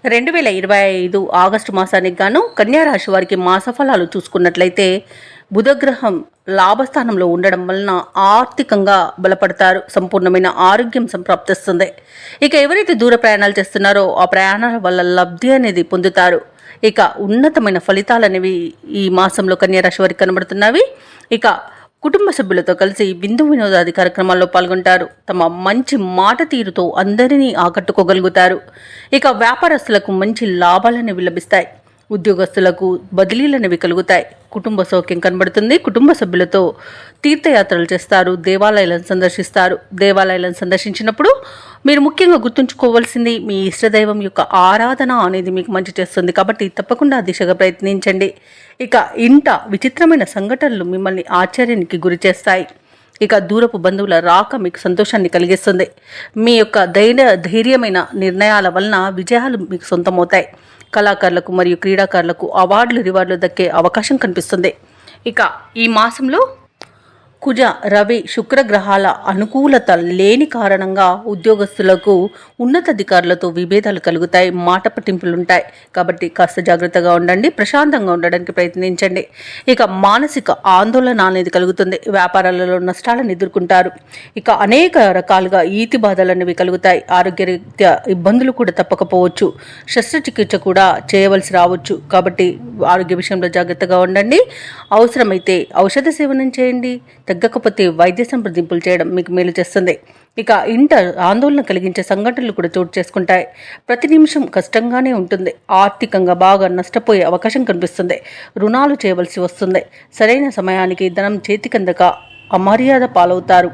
2025 August మాసానికి గాను కన్యా రాశి వారికి మాసఫలాలు చూసుకున్నట్లయితే బుధగ్రహం లాభస్థానంలో ఉండడం వలన ఆర్థికంగా బలపడతారు. సంపూర్ణమైన ఆరోగ్యం సంప్రాప్తిస్తుంది. ఇక ఎవరైతే దూర ప్రయాణాలు చేస్తున్నారో ఆ ప్రయాణాల వల్ల లబ్ధి అనేది పొందుతారు. ఇక ఉన్నతమైన ఫలితాలు అనేవి ఈ మాసంలో కన్యా రాశి వారికి కనబడుతున్నవి. ఇక కుటుంబ సభ్యులతో కలిసి విందు వినోదాది కార్యక్రమాల్లో పాల్గొంటారు. తమ మంచి మాట తీరుతో అందరినీ ఆకట్టుకోగలుగుతారు. ఇక వ్యాపారస్తులకు మంచి లాభాలనేవి లభిస్తాయి. ఉద్యోగస్తులకు బదిలీలనేవి కలుగుతాయి. కుటుంబ సౌఖ్యం కనబడుతుంది. కుటుంబ సభ్యులతో తీర్థయాత్రలు చేస్తారు. దేవాలయాలను సందర్శిస్తారు. దేవాలయాలను సందర్శించినప్పుడు మీరు ముఖ్యంగా గుర్తుంచుకోవాల్సింది మీ ఇష్టదైవం యొక్క ఆరాధన అనేది మీకు మంచి చేస్తుంది. కాబట్టి తప్పకుండా ఆ దిశగా ప్రయత్నించండి. ఇక ఇంట విచిత్రమైన సంఘటనలు మిమ్మల్ని ఆశ్చర్యానికి గురి చేస్తాయి. ఇక దూరపు బంధువుల రాక మీకు సంతోషాన్ని కలిగిస్తుంది. మీ యొక్క ధైర్యమైన నిర్ణయాల వలన విజయాలు మీకు సొంతమవుతాయి. కళాకారులకు మరియు క్రీడాకారులకు అవార్డులు రివార్డులు దక్కే అవకాశం కనిపిస్తుంది. ఇక ఈ మాసంలో కుజ రవి శుక్ర గ్రహాల అనుకూలత లేని కారణంగా ఉద్యోగస్తులకు ఉన్నతాధికారులతో విభేదాలు కలుగుతాయి. మాట పట్టింపులుంటాయి. కాబట్టి కాస్త జాగ్రత్తగా ఉండండి. ప్రశాంతంగా ఉండడానికి ప్రయత్నించండి. ఇక మానసిక ఆందోళన అనేది కలుగుతుంది. వ్యాపారాలలో నష్టాలను ఎదుర్కొంటారు. ఇక అనేక రకాలుగా ఈతి బాధలు అనేవి కలుగుతాయి. ఆరోగ్యరీత్యా ఇబ్బందులు కూడా తప్పకపోవచ్చు. శస్త్రచికిత్స కూడా చేయవలసి రావచ్చు. కాబట్టి ఆరోగ్య విషయంలో జాగ్రత్తగా ఉండండి. అవసరమైతే ఔషధ సేవనం చేయండి. తగ్గకపోతే వైద్య సంప్రదింపులు చేయడం మీకు మేలు చేస్తుంది. ఇక ఇంట ఆందోళన కలిగించే సంఘటనలు కూడా చోటు చేసుకుంటాయి. ప్రతి నిమిషం కష్టంగానే ఉంటుంది. ఆర్థికంగా బాగా నష్టపోయే అవకాశం కనిపిస్తుంది. రుణాలు చేయవలసి వస్తుంది. సరైన సమయానికి ధనం చేతికందక అమర్యాద పాలవుతారు.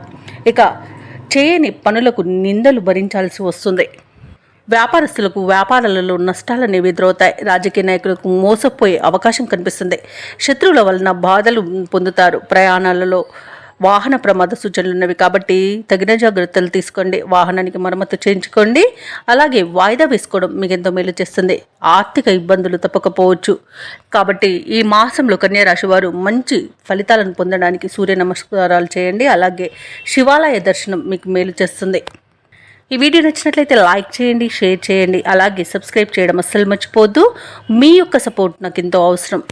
ఇక చేయని పనులకు నిందలు భరించాల్సి వస్తుంది. వ్యాపారస్తులకు వ్యాపారాలలో నష్టాలనేవి ఎదురవుతాయి. రాజకీయ నాయకులకు మోసపోయే అవకాశం కనిపిస్తుంది. శత్రువుల వలన బాధలు పొందుతారు. ప్రయాణాలలో వాహన ప్రమాద సూచనలు ఉన్నవి. కాబట్టి తగిన జాగ్రత్తలు తీసుకోండి. వాహనానికి మరమ్మతు చేయించుకోండి. అలాగే వాయిదా వేసుకోవడం మీకు ఎంతో మేలు చేస్తుంది. ఆర్థిక ఇబ్బందులు తప్పకపోవచ్చు. కాబట్టి ఈ మాసంలో కన్యా రాశి వారు మంచి ఫలితాలను పొందడానికి సూర్య నమస్కారాలు చేయండి. అలాగే శివాలయ దర్శనం మీకు మేలు చేస్తుంది. ఈ వీడియో నచ్చినట్లయితే లైక్ చేయండి, షేర్ చేయండి. అలాగే సబ్స్క్రైబ్ చేయడం అస్సలు మర్చిపోవద్దు. మీ యొక్క సపోర్ట్ నాకు ఎంతో అవసరం.